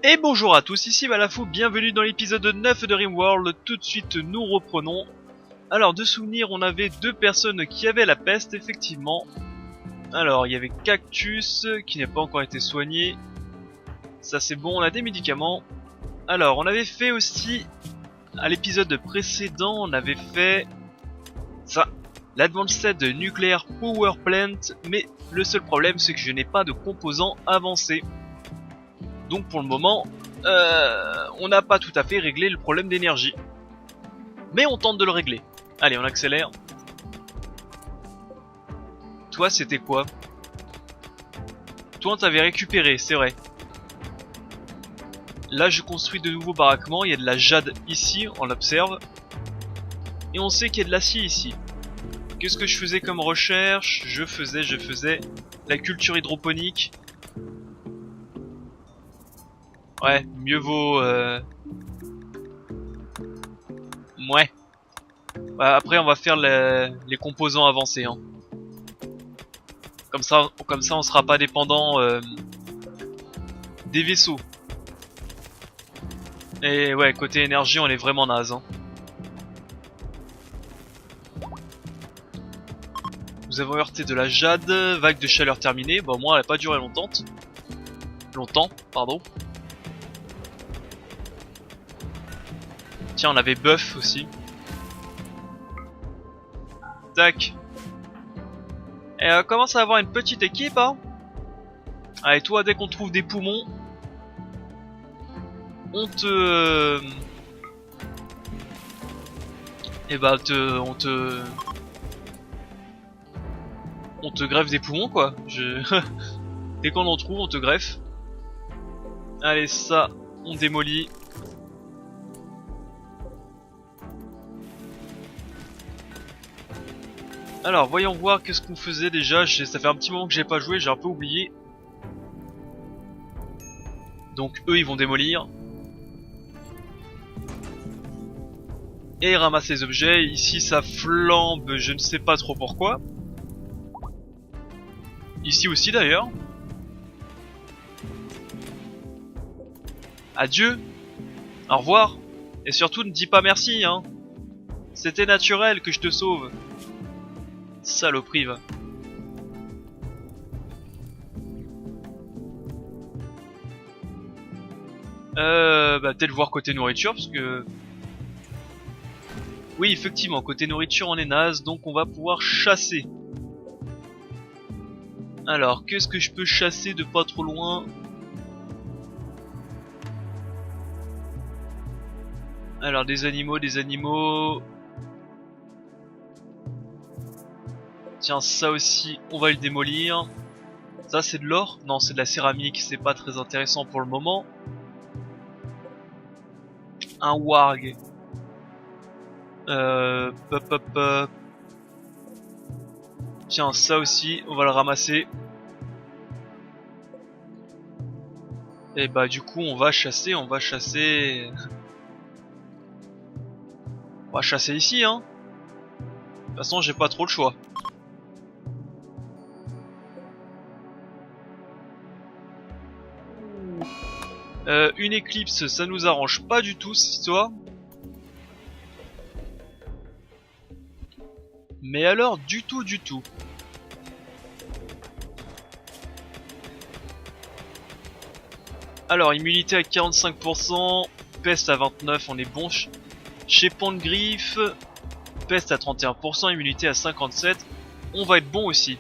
Et bonjour à tous, ici Malafou, bienvenue dans l'épisode 9 de RimWorld. Tout de suite nous reprenons. Alors de souvenir, on avait deux personnes qui avaient la peste, effectivement. Alors il y avait Cactus qui n'a pas encore été soigné. Ça c'est bon, on a des médicaments. Alors on avait fait aussi, à l'épisode précédent, on avait fait ça, l'Advanced Nuclear Power Plant. Mais le seul problème c'est que je n'ai pas de composants avancés. Donc pour le moment, on n'a pas tout à fait réglé le problème d'énergie. Mais on tente de le régler. Allez, on accélère. Toi, c'était quoi? Toi, t'avais récupéré, c'est vrai. Là, je construis de nouveaux baraquements. Il y a de la jade ici, on l'observe. Et on sait qu'il y a de l'acier ici. Qu'est-ce que je faisais comme recherche? Je faisais la culture hydroponique. Ouais, mieux vaut... Ouais. Bah, après, on va faire les composants avancés. Hein. Comme ça, on sera pas dépendant des vaisseaux. Et ouais, côté énergie, on est vraiment naze. Hein. Nous avons heurté de la jade, vague de chaleur terminée. Bon, au moins, elle a pas duré longtemps. Pardon. Tiens, on avait buff aussi. Tac. Et on commence à avoir une petite équipe, hein. Allez, toi, dès qu'on trouve des poumons, on te... Eh bah, on te greffe des poumons, quoi. Dès qu'on en trouve, on te greffe. Allez, ça, on démolit. Alors, voyons voir qu'est-ce qu'on faisait déjà. Ça fait un petit moment que j'ai pas joué, j'ai un peu oublié. Donc eux, ils vont démolir. Et ramasser les objets. Ici, ça flambe, je ne sais pas trop pourquoi. Ici aussi, d'ailleurs. Adieu. Au revoir. Et surtout, ne dis pas merci, hein. C'était naturel que je te sauve. Saloperie, va. Bah peut-être voir côté nourriture, parce que... Oui, effectivement, côté nourriture, on est naze, donc on va pouvoir chasser. Alors, qu'est-ce que je peux chasser de pas trop loin? Alors, des animaux... Tiens, ça aussi, on va le démolir. Ça, c'est de l'or? Non, c'est de la céramique, c'est pas très intéressant pour le moment. Un warg. Hop. Tiens, ça aussi, on va le ramasser. Et bah du coup, on va chasser. On va chasser ici, hein. De toute façon, j'ai pas trop le choix. Une éclipse, ça nous arrange pas du tout cette histoire. Mais alors, du tout. Alors, immunité à 45%, peste à 29%, on est bon. Chez Pont-de-Griffe, peste à 31%, immunité à 57%, on va être bon aussi.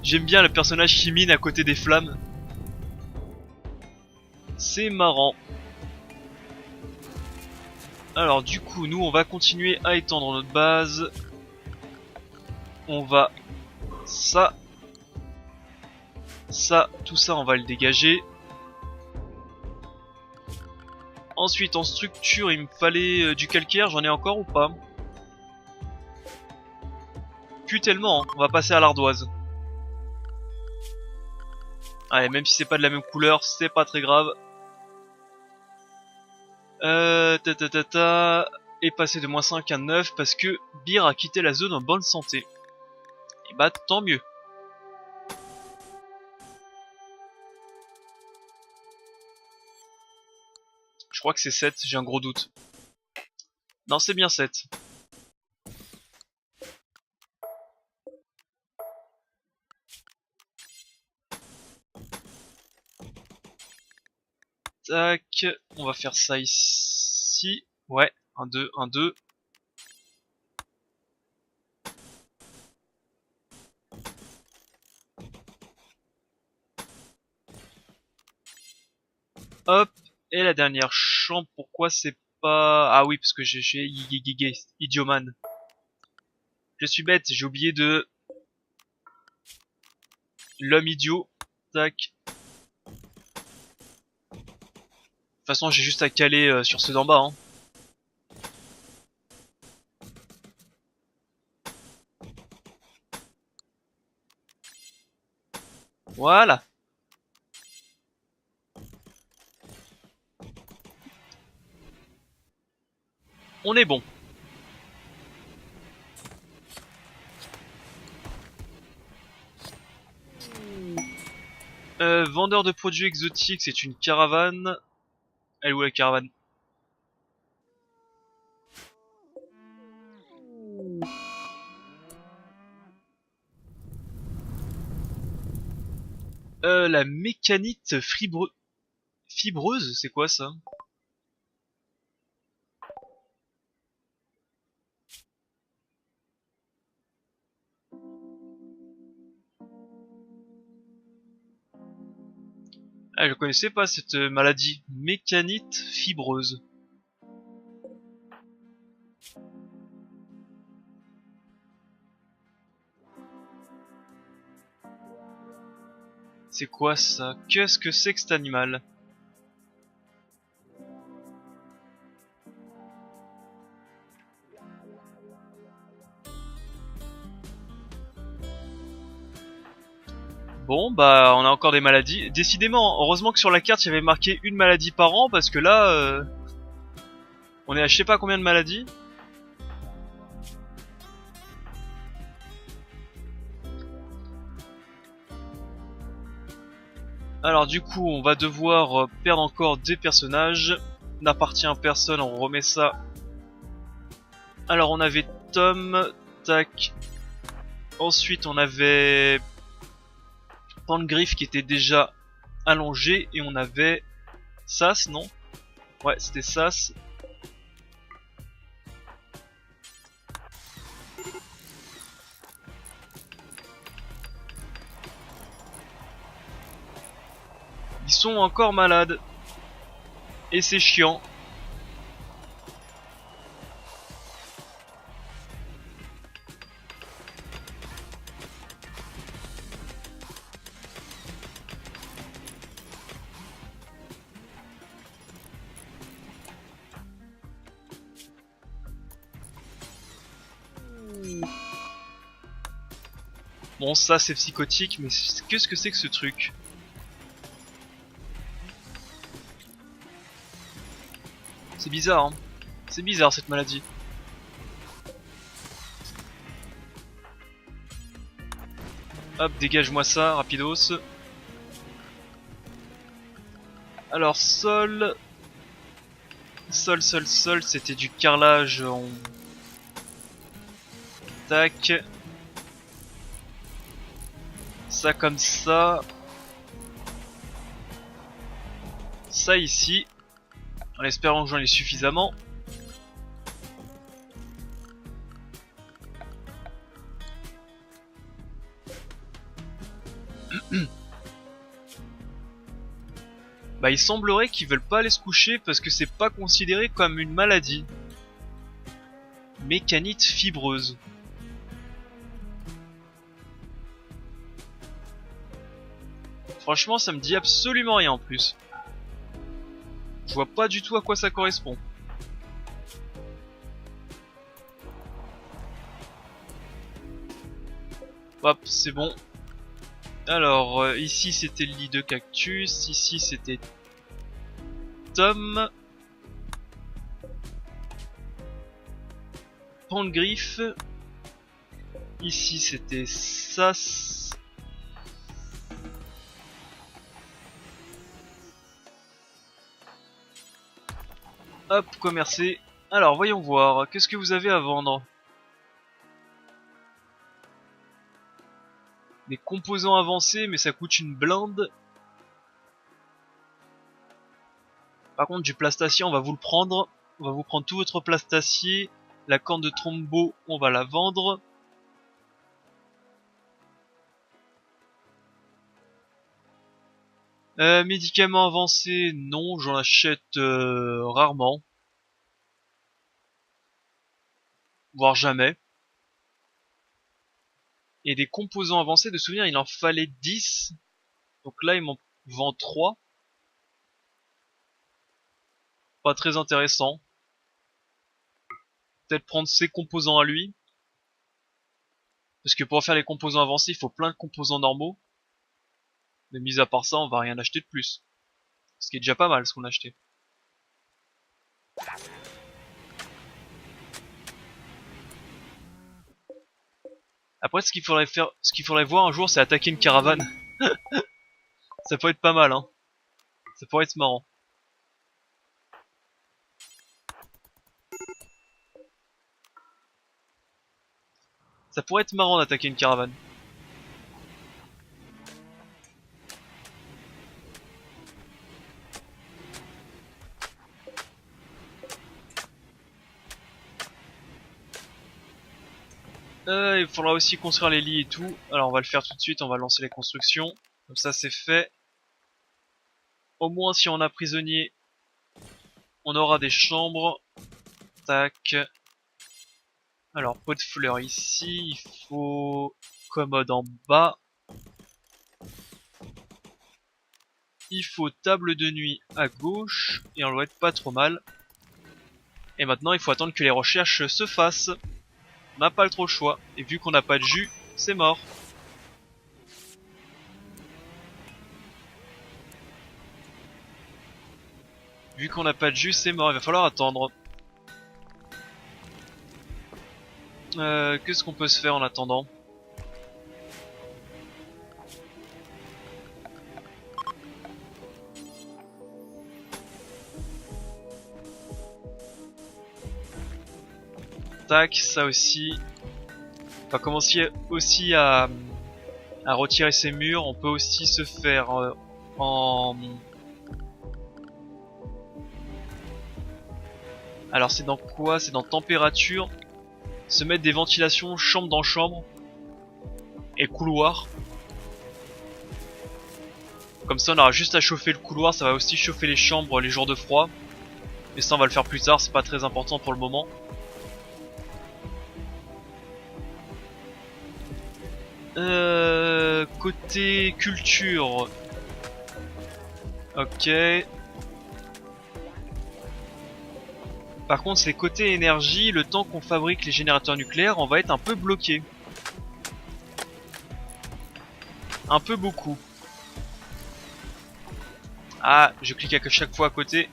J'aime bien le personnage qui mine à côté des flammes. C'est marrant. Alors du coup, nous on va continuer à étendre notre base. On va... Ça, tout ça on va le dégager. Ensuite en structure, il me fallait du calcaire, j'en ai encore ou pas? Plus tellement, hein. On va passer à l'ardoise. Allez, même si c'est pas de la même couleur, c'est pas très grave. est passé de -5 à 9 parce que Beer a quitté la zone en bonne santé. Et bah tant mieux. Je crois que c'est 7, j'ai un gros doute. Non, c'est bien 7. Tac, on va faire ça ici. Ouais, 1, 2, 1, 2. Hop, et la dernière chambre, pourquoi c'est pas... Ah oui, parce que j'ai Idioman. Je suis bête, j'ai oublié de... L'homme idiot. Tac. De toute façon, j'ai juste à caler sur ceux d'en bas. Hein. Voilà. On est bon. Vendeur de produits exotiques, c'est une caravane. Elle est où la caravane? La mécanite fibreuse, c'est quoi ça? Ah, je connaissais pas cette maladie. Mécanite fibreuse. C'est quoi ça? Qu'est-ce que c'est que cet animal? Bon, bah, on a encore des maladies. Décidément, heureusement que sur la carte, il y avait marqué une maladie par an, parce que là, on est à je sais pas combien de maladies. Alors du coup, on va devoir perdre encore des personnages. N'appartient à personne, on remet ça. Alors on avait Tom, tac. Ensuite on avait Pangriff qui était déjà allongé et on avait Sas, non? Ouais, c'était Sas. Ils sont encore malades. Et c'est chiant. Bon, ça c'est psychotique, mais qu'est-ce que c'est que ce truc? C'est bizarre, hein. C'est bizarre cette maladie. Hop, dégage-moi ça, rapidos. Alors, Sol, c'était du carrelage en... Tac. Ça comme ça. Ça ici. En espérant que j'en ai suffisamment. Bah il semblerait qu'ils veulent pas aller se coucher parce que c'est pas considéré comme une maladie. Mécanite fibreuse. Franchement ça me dit absolument rien en plus. Je vois pas du tout à quoi ça correspond. Hop, c'est bon. Alors, ici c'était le lit de cactus, ici c'était Tom. Pangriff. Ici c'était ça. Hop, commercer. Alors voyons voir, qu'est-ce que vous avez à vendre? Des composants avancés, mais ça coûte une blinde. Par contre, du plastacier, on va vous le prendre. On va vous prendre tout votre plastacier. La corne de trombo, on va la vendre. Médicaments avancés, non, j'en achète rarement. Voire jamais. Et des composants avancés, de souvenir, il en fallait 10. Donc là, il m'en vend 3. Pas très intéressant. Peut-être prendre ses composants à lui. Parce que pour faire les composants avancés, il faut plein de composants normaux. Mais mis à part ça, on va rien acheter de plus. Ce qui est déjà pas mal, ce qu'on a acheté. Après, ce qu'il faudrait voir un jour, c'est attaquer une caravane. Ça pourrait être pas mal, hein. Ça pourrait être marrant. Ça pourrait être marrant d'attaquer une caravane. Il faudra aussi construire les lits et tout. Alors on va le faire tout de suite, on va lancer les constructions. Comme ça c'est fait. Au moins si on a prisonnier, on aura des chambres. Tac. Alors pot de fleurs ici, il faut commode en bas. Il faut table de nuit à gauche, et on doit être pas trop mal. Et maintenant il faut attendre que les recherches se fassent. On n'a pas trop le choix, et vu qu'on n'a pas de jus, c'est mort. Vu qu'on n'a pas de jus, c'est mort, il va falloir attendre. Qu'est-ce qu'on peut se faire en attendant? Tac, ça aussi. On va commencer aussi à retirer ces murs. On peut aussi se faire en... Alors c'est dans quoi? C'est dans température. Se mettre des ventilations chambre dans chambre. Et couloir. Comme ça on aura juste à chauffer le couloir. Ça va aussi chauffer les chambres les jours de froid. Mais ça on va le faire plus tard, c'est pas très important pour le moment. Côté culture. Ok. Par contre, c'est côté énergie, le temps qu'on fabrique les générateurs nucléaires, on va être un peu bloqué. Un peu beaucoup. Ah, je clique à chaque fois à côté.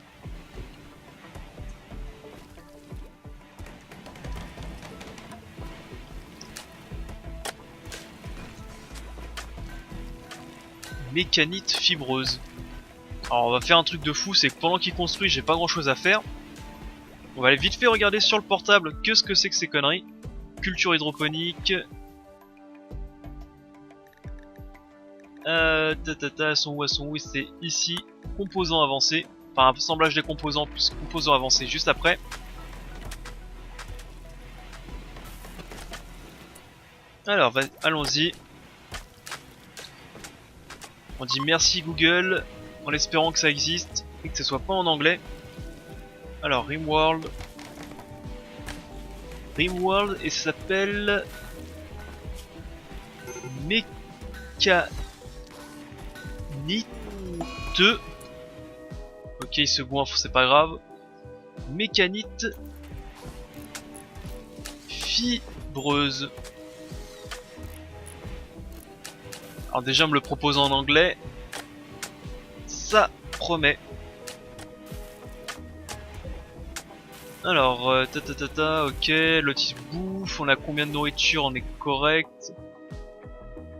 Mécanite fibreuse. Alors on va faire un truc de fou, c'est que pendant qu'il construit, j'ai pas grand chose à faire. On va aller vite fait regarder sur le portable ce que c'est que ces conneries. Culture hydroponique. Elles sont où? C'est ici. Composants avancés. Enfin, assemblage des composants plus composants avancés juste après. Alors, allons-y. On dit merci Google, en espérant que ça existe et que ce soit pas en anglais. Alors, Rimworld. Rimworld, et ça s'appelle... Mécanite. Ok, il se goinfre, c'est pas grave. Mécanite fibreuse. Alors déjà me le propose en anglais, ça promet. Alors, ok, l'autre il se bouffe, on a combien de nourriture, on est correct.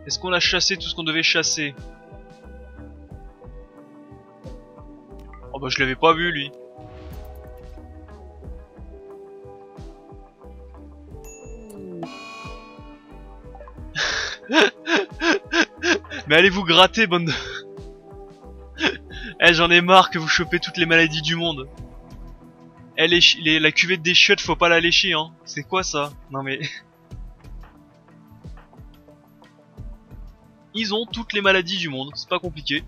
Est-ce qu'on a chassé tout ce qu'on devait chasser? Oh bah je l'avais pas vu lui. Mais allez vous gratter, bande de... Eh, j'en ai marre que vous chopez toutes les maladies du monde. Eh, la cuvette des chiottes, faut pas la lécher, hein. C'est quoi ça? Non mais... Ils ont toutes les maladies du monde, c'est pas compliqué.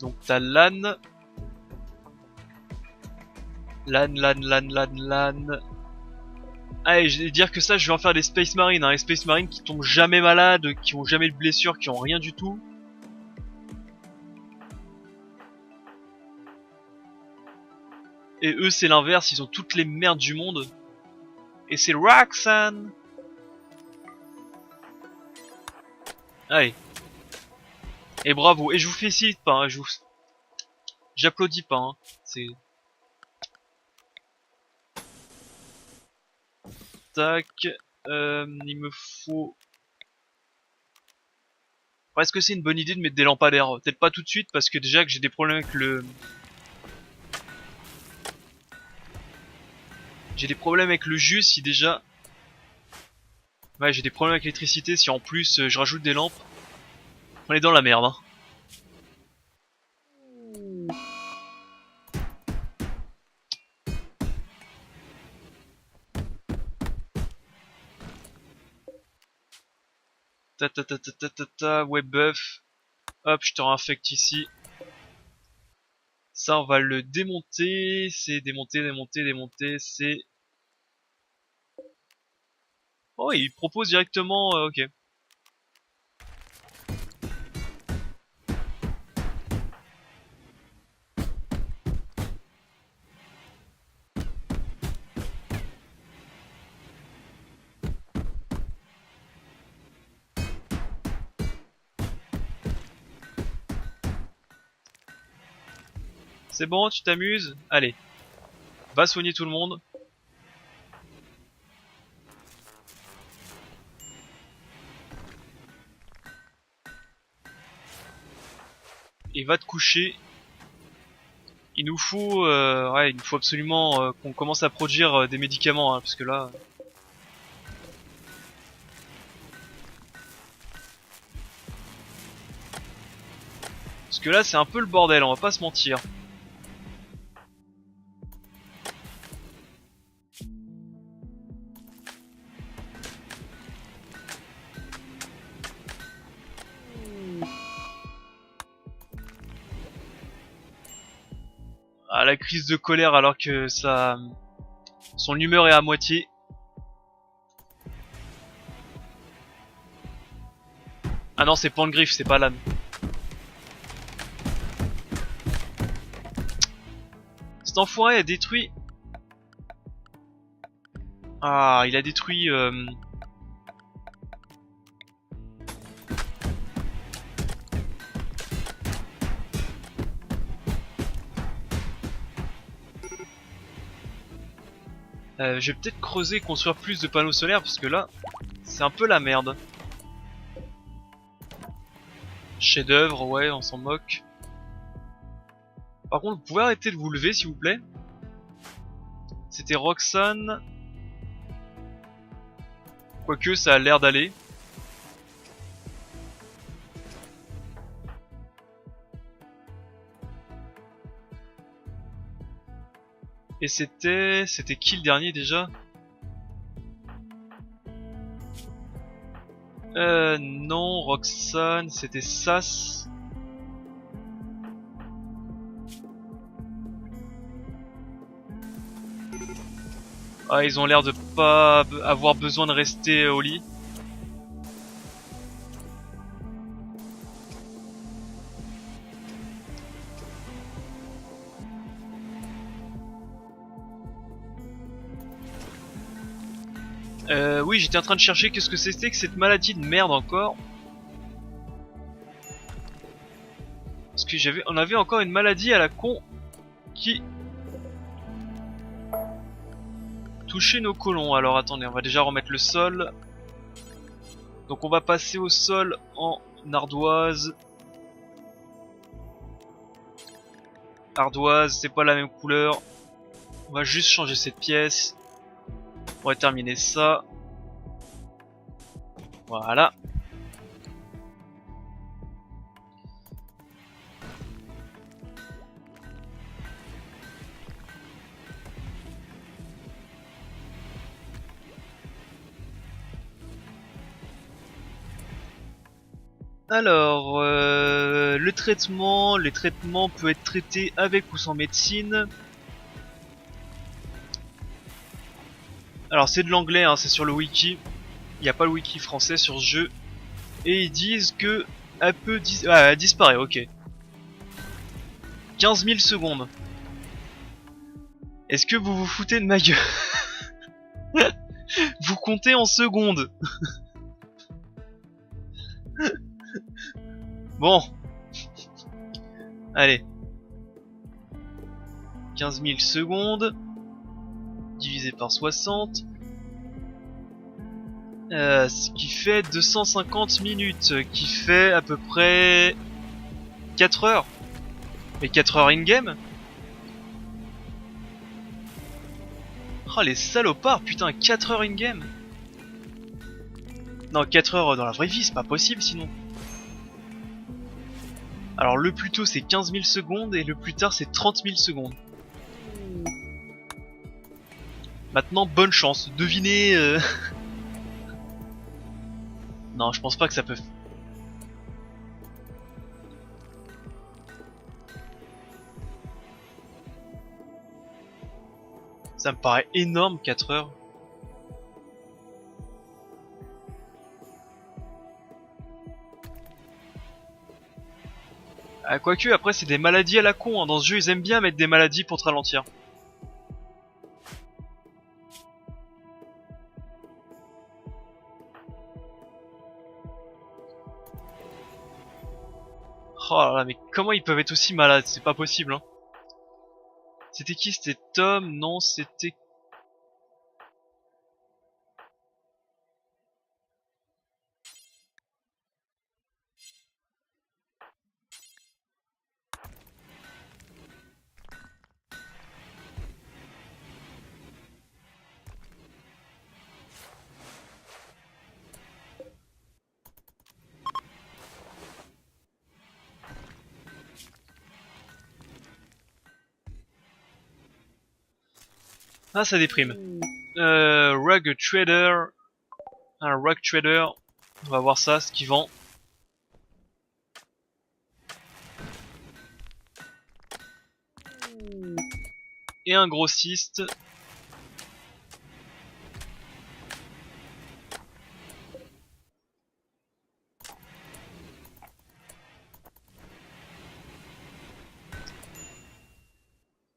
Donc t'as l'âne. L'âne. Allez, je vais dire que ça, je vais en faire des Space Marines, hein. Les Space Marines qui tombent jamais malades, qui ont jamais de blessures, qui ont rien du tout. Et eux, c'est l'inverse, ils ont toutes les merdes du monde. Et c'est Roxanne. Allez. Et bravo. Et je vous félicite pas, hein. J'applaudis pas, hein. C'est... Tac. Il me faut... Est-ce que c'est une bonne idée de mettre des lampadaires? Peut-être pas tout de suite, parce que déjà que j'ai des problèmes avec le... J'ai des problèmes avec le jus si déjà... Ouais, j'ai des problèmes avec l'électricité si en plus je rajoute des lampes. On est dans la merde, hein. Ouais, buff. Hop, je te réinfecte ici. Ça, on va le démonter. C'est démonter, c'est... Oh, il propose directement... ok. C'est bon, tu t'amuses? Allez. Va soigner tout le monde. Et va te coucher. Il nous faut... ouais, il nous faut absolument qu'on commence à produire des médicaments, hein, parce que là... Parce que là, c'est un peu le bordel, on va pas se mentir. Ah, la crise de colère alors que ça... Son humeur est à moitié. Ah non, c'est Pangriff, c'est pas l'âne. Cet enfoiré a détruit... Ah, il a détruit... je vais peut-être creuser et construire plus de panneaux solaires parce que là, c'est un peu la merde. Chef d'œuvre, ouais, on s'en moque. Par contre, vous pouvez arrêter de vous lever s'il vous plaît. C'était Roxane. Quoique ça a l'air d'aller. Et c'était qui le dernier déjà? Non, Roxane, c'était Sas. Ah, ils ont l'air de pas avoir besoin de rester au lit. Oui, j'étais en train de chercher qu'est-ce que c'était que cette maladie de merde encore. Parce que on avait encore une maladie à la con qui touchait nos colons. Alors attendez, on va déjà remettre le sol. Donc on va passer au sol en ardoise. Ardoise, c'est pas la même couleur. On va juste changer cette pièce. On va terminer ça. Voilà. Alors, les traitements peuvent être traités avec ou sans médecine. Alors c'est de l'anglais, hein, c'est sur le wiki. Il n'y a pas le wiki français sur ce jeu. Et ils disent que elle peut elle disparaît, ok. 15 000 secondes. Est-ce que vous vous foutez de ma gueule? Vous comptez en secondes. Bon. Allez. 15 000 secondes. Divisé par 60. Ce qui fait 250 minutes. Qui fait à peu près 4 heures. Mais 4 heures in-game? Oh les salopards, putain, 4 heures in-game. Non, 4 heures dans la vraie vie, c'est pas possible sinon. Alors le plus tôt c'est 15 000 secondes et le plus tard c'est 30 000 secondes. Maintenant, bonne chance, devinez... Non, je pense pas que ça peut... Ça me paraît énorme, 4 heures. Ah, quoique, après c'est des maladies à la con, hein. Dans ce jeu ils aiment bien mettre des maladies pour te ralentir. Oh là là, mais comment ils peuvent être aussi malades? C'est pas possible, hein. C'était qui? C'était Tom? Non, c'était... Ah, ça déprime. Rug Trader. Un Rug Trader. On va voir ça, ce qu'il vend. Et un grossiste.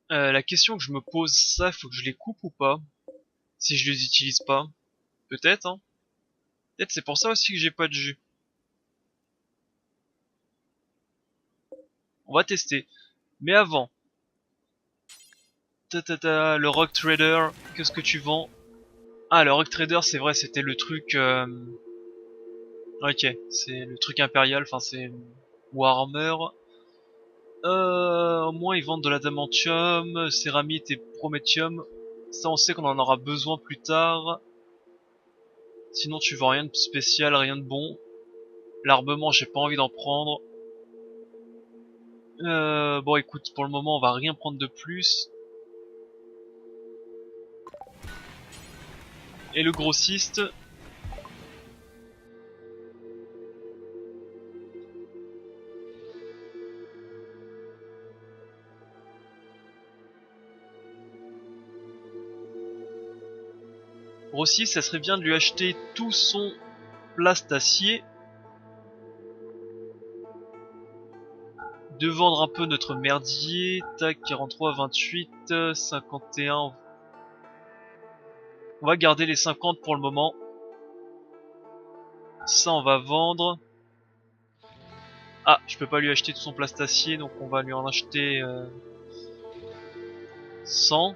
La question que je me pose, ça, faut que je les coupe ou pas? Si je les utilise pas. Peut-être, hein. Peut-être c'est pour ça aussi que j'ai pas de jus. On va tester. Mais avant. Le Rock Trader, qu'est-ce que tu vends? Ah, le Rock Trader, c'est vrai, c'était le truc... Ok, c'est le truc impérial, enfin c'est Warhammer. Au moins ils vendent de l'adamantium, céramite et prométhium. Ça on sait qu'on en aura besoin plus tard. Sinon tu vends rien de spécial, rien de bon. L'armement j'ai pas envie d'en prendre. Bon écoute, pour le moment on va rien prendre de plus. Et le grossiste. Grossiste, ça serait bien de lui acheter tout son plastacier. De vendre un peu notre merdier. Tac, 43, 28, 51. On va garder les 50 pour le moment. Ça on va vendre. Ah, je peux pas lui acheter tout son plastacier, donc on va lui en acheter 100.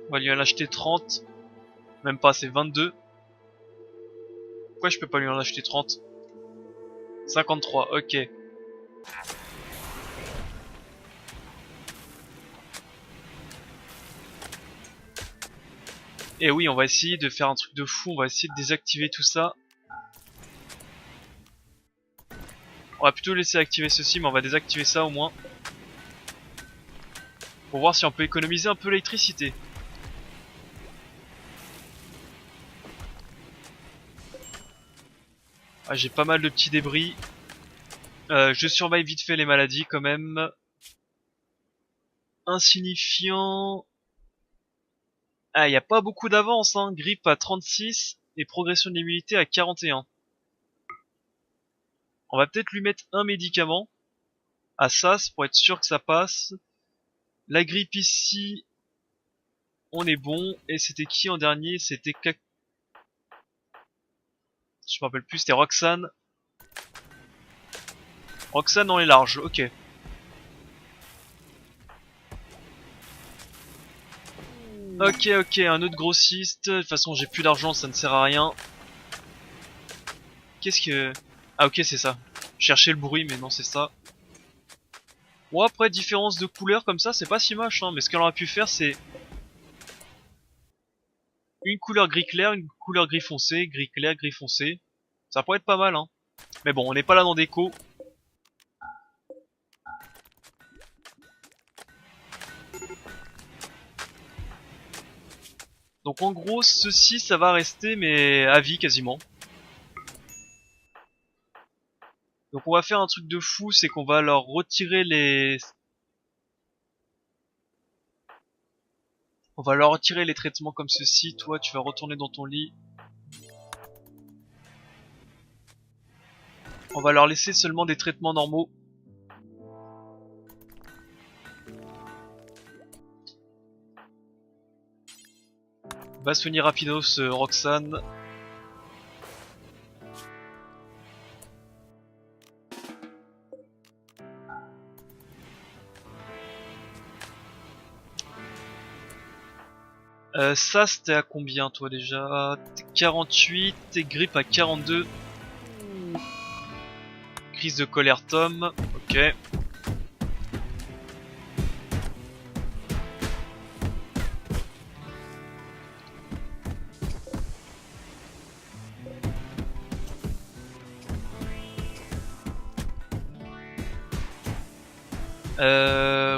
On va lui en acheter 30. Même pas, c'est 22. Pourquoi je peux pas lui en acheter 30? 53, ok. Et oui, on va essayer de faire un truc de fou, on va essayer de désactiver tout ça. On va plutôt laisser activer ceci, mais on va désactiver ça au moins. Pour voir si on peut économiser un peu l'électricité. Ah, j'ai pas mal de petits débris. Je surveille vite fait les maladies quand même. Insignifiant. Ah, il n'y a pas beaucoup d'avance, hein. Grippe à 36 et progression de l'immunité à 41. On va peut-être lui mettre un médicament à SAS pour être sûr que ça passe. La grippe ici, on est bon. Et c'était qui en dernier? C'était je me rappelle plus, c'était Roxane. Roxane on est large, ok. Ok, un autre grossiste. De toute façon, j'ai plus d'argent, ça ne sert à rien. Qu'est-ce que... Ah ok, c'est ça. Chercher le bruit, mais non, c'est ça. Bon, après, différence de couleur comme ça, c'est pas si moche, hein. Mais ce qu'elle aurait pu faire, c'est... une couleur gris clair, une couleur gris foncé, gris clair, gris foncé. Ça pourrait être pas mal, hein. Mais bon, on n'est pas là dans déco. Donc en gros, ceci, ça va rester, mais à vie quasiment. Donc on va faire un truc de fou, c'est qu'on va leur retirer les... On va leur retirer les traitements comme ceci. Toi, tu vas retourner dans ton lit. On va leur laisser seulement des traitements normaux. Va soigner rapidos Roxane. Ça c'était à combien toi déjà? T'es 48, t'es grippe à 42. Crise de colère Tom, ok.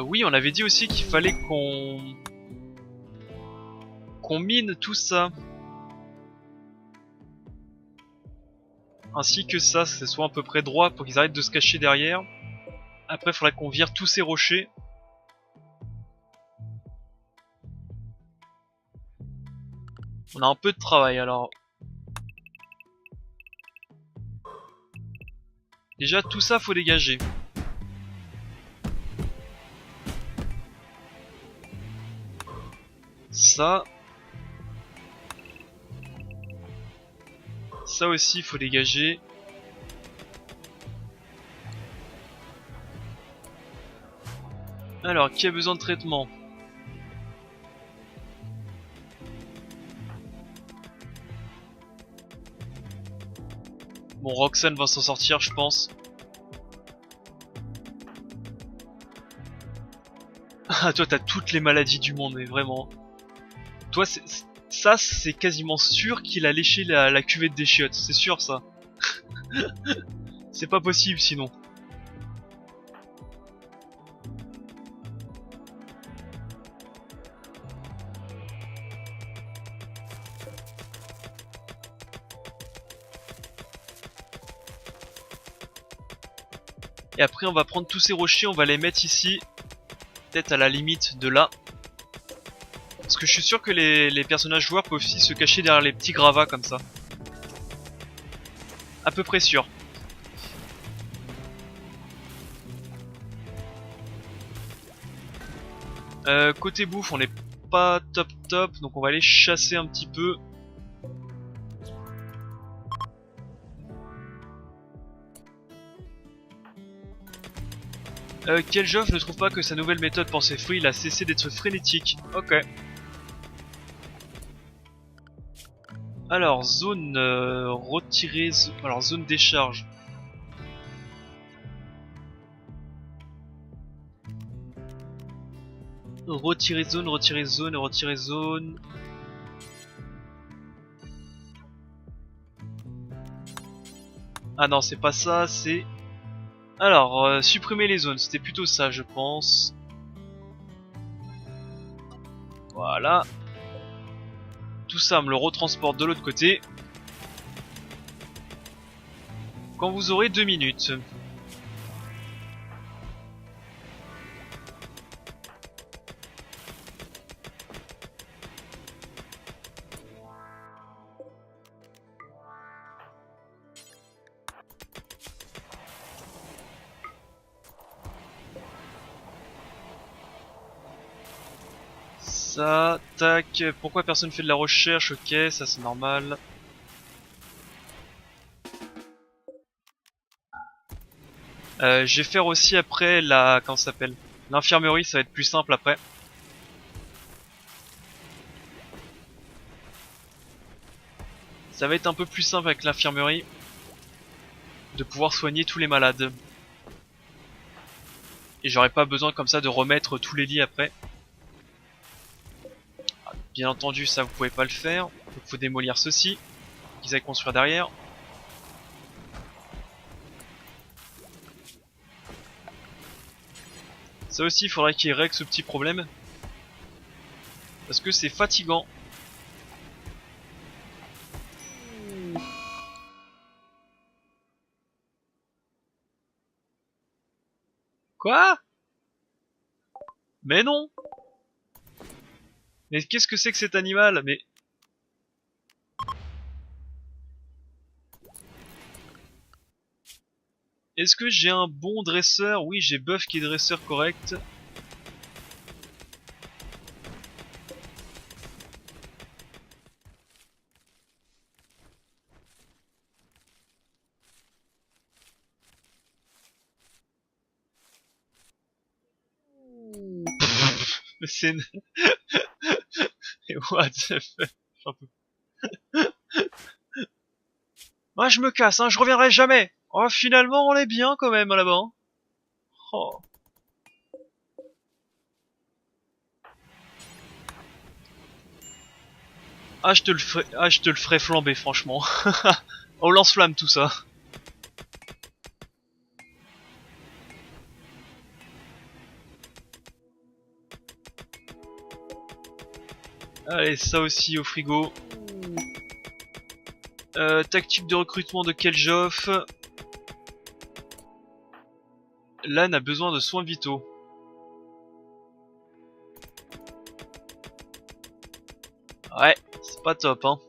Oui, on avait dit aussi qu'il fallait qu'on mine tout ça. Ainsi que ça, c'est soit à peu près droit pour qu'ils arrêtent de se cacher derrière. Après, il faudrait qu'on vire tous ces rochers. On a un peu de travail alors. Déjà, tout ça, faut dégager. Ça. Ça aussi, il faut dégager. Alors, qui a besoin de traitement? Bon, Roxane va s'en sortir, je pense. Ah, toi, t'as toutes les maladies du monde, mais vraiment. Toi, ça, c'est quasiment sûr qu'il a léché la cuvette des chiottes. C'est sûr, ça. C'est pas possible, sinon. Et après, on va prendre tous ces rochers, on va les mettre ici. Peut-être à la limite de là. Parce que je suis sûr que les personnages joueurs peuvent aussi se cacher derrière les petits gravats comme ça. À peu près sûr. Côté bouffe, on n'est pas top. top, donc on va aller chasser un petit peu. Keljoff ne trouve pas que sa nouvelle méthode pour ses fruits, il a cessé d'être frénétique. Ok. Alors, zone retirée... Alors, zone décharge. Retirer zone, retirer zone, retirer zone. Ah non, c'est pas ça, c'est... Alors, supprimer les zones, c'était plutôt ça, je pense. Voilà. Tout ça me le retransporte de l'autre côté. Quand vous aurez 2 minutes. Ça, tac, pourquoi personne fait de la recherche? Ok, ça c'est normal. Je vais faire aussi après la... comment ça s'appelle? L'infirmerie, ça va être plus simple après. Ça va être un peu plus simple avec l'infirmerie. De pouvoir soigner tous les malades. Et j'aurai pas besoin comme ça de remettre tous les lits après. Bien entendu, ça vous pouvez pas le faire. Donc faut démolir ceci. Qu'ils aillent construire derrière. Ça aussi, il faudrait qu'ils règlent ce petit problème. Parce que c'est fatigant. Quoi? Mais non! Mais qu'est-ce que c'est que cet animal? Mais... Est-ce que j'ai un bon dresseur? Oui, j'ai Buff qui est dresseur correct. C'est... What the fuck? J'en peux... Moi je me casse, hein, je reviendrai jamais. Oh, finalement on est bien quand même là-bas. Hein. Oh. Ah, je te le ferai flamber franchement. Au lance-flamme tout ça. Allez, ça aussi au frigo. Tactique de recrutement de Keljoff. L'âne a besoin de soins vitaux. Ouais, c'est pas top, hein.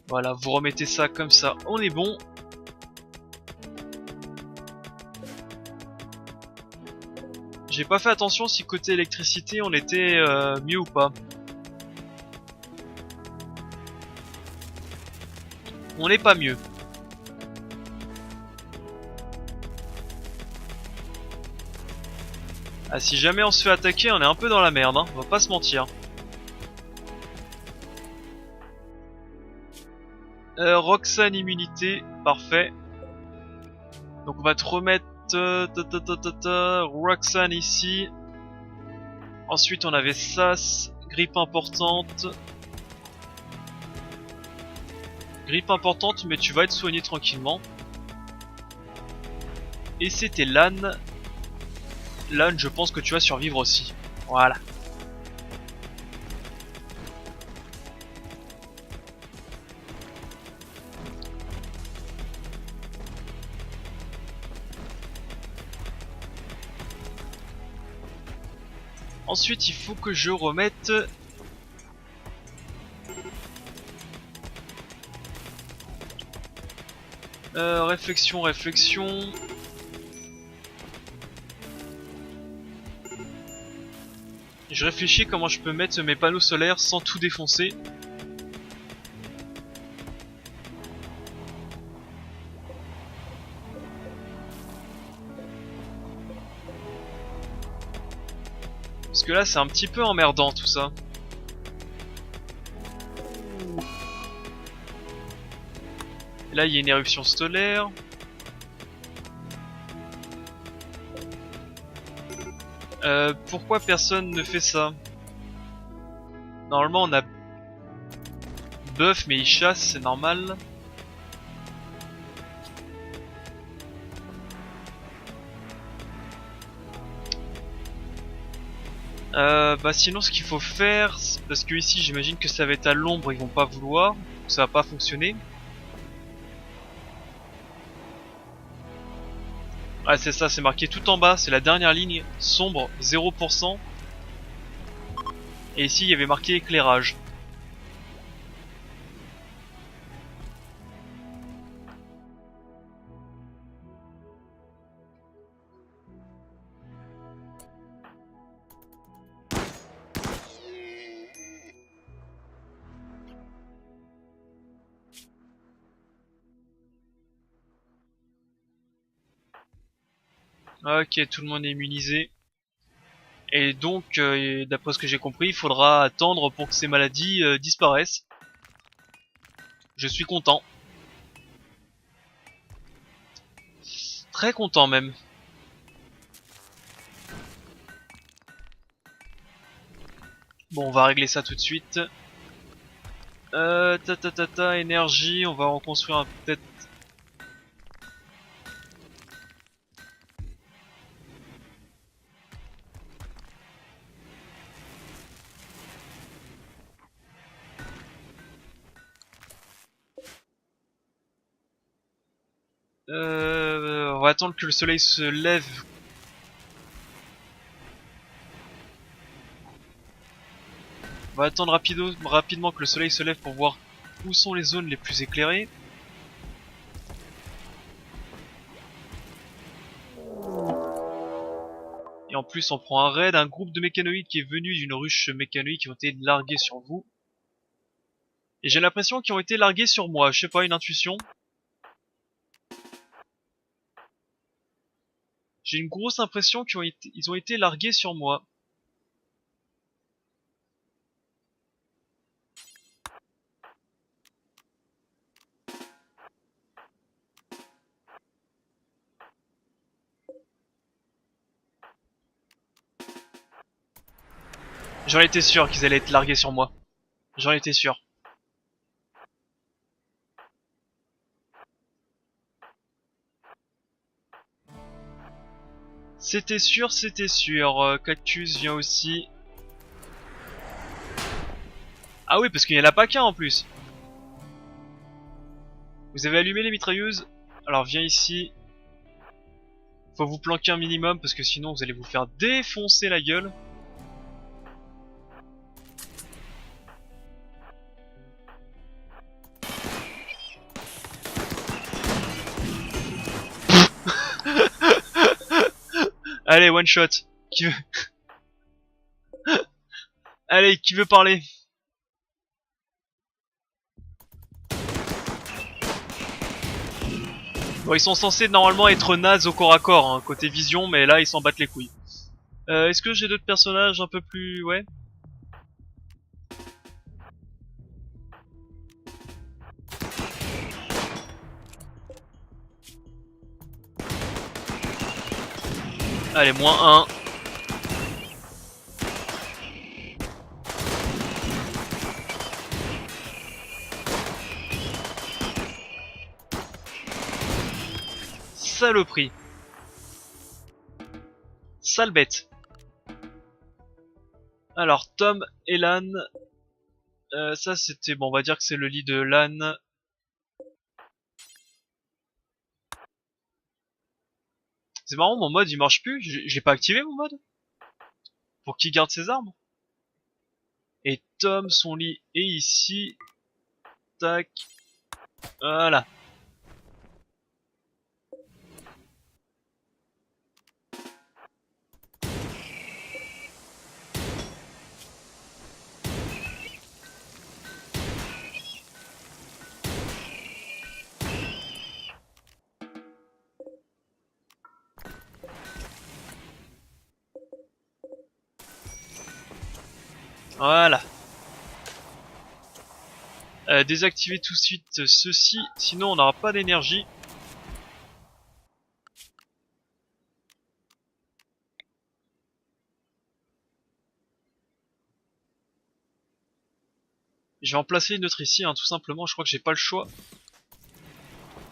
Voilà, vous remettez ça comme ça, on est bon. J'ai pas fait attention si côté électricité on était mieux ou pas. On n'est pas mieux. Ah, si jamais on se fait attaquer, on est un peu dans la merde, hein. On va pas se mentir. Roxane immunité, parfait. Donc on va te remettre Roxane ici. Ensuite on avait Sas, grippe importante. Grippe importante, mais tu vas être soigné tranquillement. Et c'était l'âne. L'âne, je pense que tu vas survivre aussi. Voilà. Ensuite, il faut que je remette... réflexion, réflexion... Je réfléchis comment je peux mettre mes panneaux solaires sans tout défoncer. Parce que là c'est un petit peu emmerdant tout ça. Là il y a une éruption solaire. Pourquoi personne ne fait ça? Normalement on a Buff mais il chasse, c'est normal. Bah sinon ce qu'il faut faire, parce que ici j'imagine que ça va être à l'ombre, ils vont pas vouloir, ça va pas fonctionner. Ah c'est ça, c'est marqué tout en bas, c'est la dernière ligne, sombre 0%. Et ici il y avait marqué éclairage. Ok, tout le monde est immunisé. Et donc, d'après ce que j'ai compris, il faudra attendre pour que ces maladies disparaissent. Je suis content. Très content même. Bon, on va régler ça tout de suite. Énergie, on va en construire un peut-être. On va attendre que le soleil se lève. On va attendre rapidement que le soleil se lève pour voir où sont les zones les plus éclairées. Et en plus on prend un raid, un groupe de mécanoïdes qui est venu d'une ruche mécanoïde qui ont été largués sur vous. Et j'ai l'impression qu'ils ont été largués sur moi, je sais pas, une intuition. J'ai une grosse impression qu'ils ont été largués sur moi. J'en étais sûr qu'ils allaient être largués sur moi. J'en étais sûr. C'était sûr, c'était sûr. Cactus vient aussi. Ah oui, parce qu'il n'y en a pas qu'un en plus. Vous avez allumé les mitrailleuses. Alors viens ici. Faut vous planquer un minimum parce que sinon vous allez vous faire défoncer la gueule. Allez, one shot. Qui veut... Allez, qui veut parler? Bon, ils sont censés normalement être nazes au corps à corps, hein, côté vision, mais là ils s'en battent les couilles. Est-ce que j'ai d'autres personnages un peu plus... Ouais. Allez, moins 1. Saloperie. Sale bête. Alors, Tom et Lan. Ça c'était... Bon, on va dire que c'est le lit de Lan. C'est marrant, mon mode il marche plus. J'ai pas activé mon mode. Pour qu'il garde ses armes. Et Tom, son lit est ici. Tac. Voilà. Voilà. Désactiver tout de suite ceci, sinon on n'aura pas d'énergie. Je vais en placer une autre ici, hein, tout simplement, je crois que j'ai pas le choix.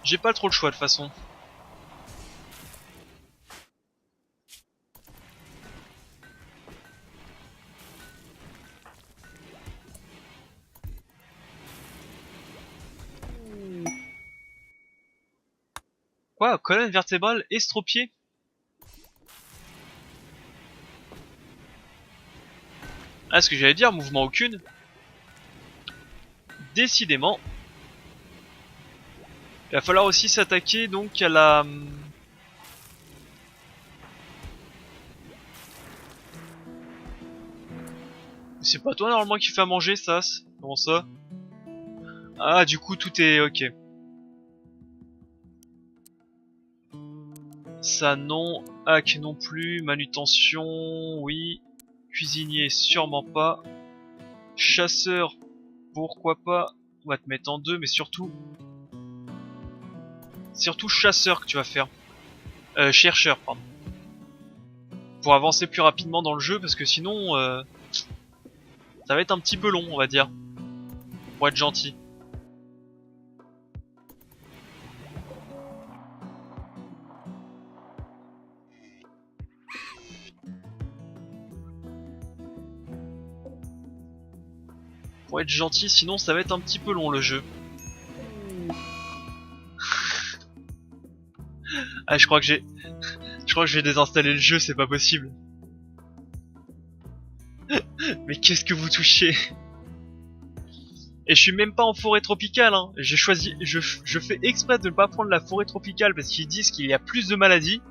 J'ai pas trop le choix de toute façon. Quoi? Colonne vertébrale estropiée? Ah, ce que j'allais dire, mouvement aucune. Décidément. Il va falloir aussi s'attaquer donc à la... C'est pas toi normalement qui fait à manger, Sas? Comment ça? Ah, du coup tout est ok. Ça non, hack non plus, manutention, oui. Cuisinier, sûrement pas. Chasseur, pourquoi pas. On va te mettre en 2, mais surtout... Surtout chasseur que tu vas faire. Chercheur, pardon. Pour avancer plus rapidement dans le jeu, parce que sinon... ça va être un petit peu long, on va dire. Pour être gentil. Pour être gentil, sinon ça va être un petit peu long le jeu. Ah, je crois que j'ai... Je crois que je vais désinstaller le jeu, c'est pas possible. Mais qu'est-ce que vous touchez? Et je suis même pas en forêt tropicale, hein. J'ai choisi... Je fais exprès de ne pas prendre la forêt tropicale parce qu'ils disent qu'il y a plus de maladies.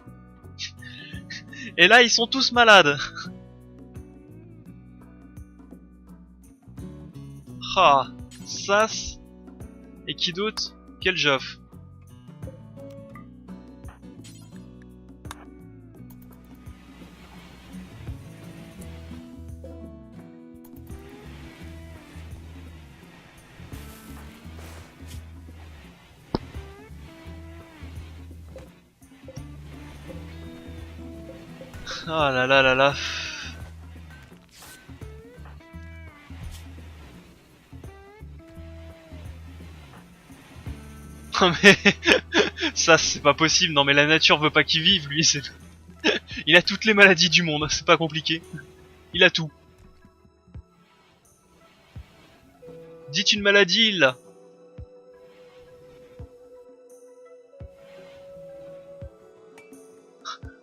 Et là, ils sont tous malades. Ah, Sas. Et qui d'autre? Quel Joff? Ah là là là là. Non mais... Ça c'est pas possible, non mais la nature veut pas qu'il vive lui, c'est... Il a toutes les maladies du monde, c'est pas compliqué. Il a tout. Dites une maladie, là.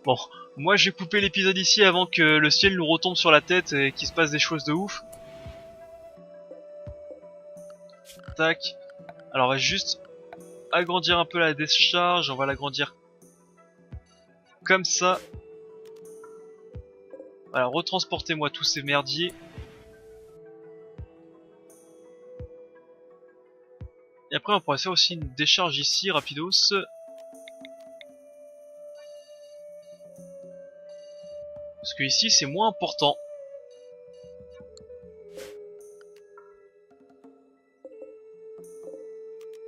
Bon, moi j'ai coupé l'épisode ici avant que le ciel nous retombe sur la tête et qu'il se passe des choses de ouf. Tac. Alors on va juste agrandir un peu la décharge, on va l'agrandir comme ça. Voilà, retransportez-moi tous ces merdiers. Et après on pourrait faire aussi une décharge ici, rapidos. Parce que ici c'est moins important.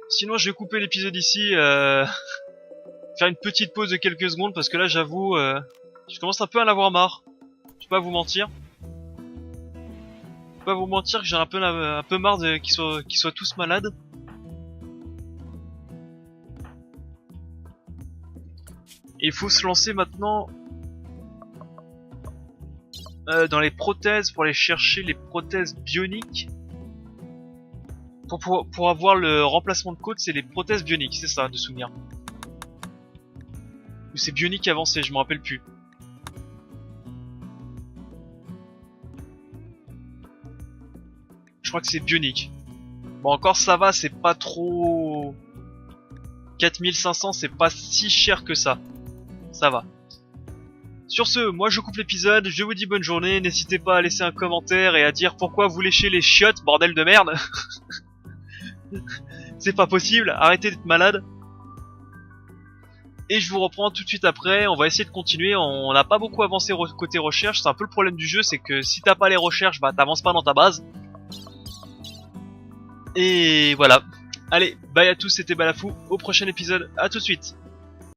Sinon je vais couper l'épisode ici, faire une petite pause de quelques secondes parce que là j'avoue, je commence un peu à en avoir marre. Je vais pas vous mentir. Je vais pas vous mentir que j'ai un peu marre qu'ils soient tous malades. Et il faut se lancer maintenant dans les prothèses pour aller chercher les prothèses bioniques. Pour avoir le remplacement de côte, c'est les prothèses bioniques, c'est ça de souvenir. Ou c'est bionique avancé, je me rappelle plus. Je crois que c'est bionique. Bon encore ça va, c'est pas trop... 4500 c'est pas si cher que ça. Ça va. Sur ce, moi je coupe l'épisode, je vous dis bonne journée, n'hésitez pas à laisser un commentaire et à dire pourquoi vous léchez les chiottes, bordel de merde. C'est pas possible, arrêtez d'être malade. Et je vous reprends tout de suite après, on va essayer de continuer, on n'a pas beaucoup avancé côté recherche, c'est un peu le problème du jeu, c'est que si t'as pas les recherches, bah t'avances pas dans ta base. Et voilà. Allez, bye à tous, c'était Balafou, au prochain épisode, à tout de suite.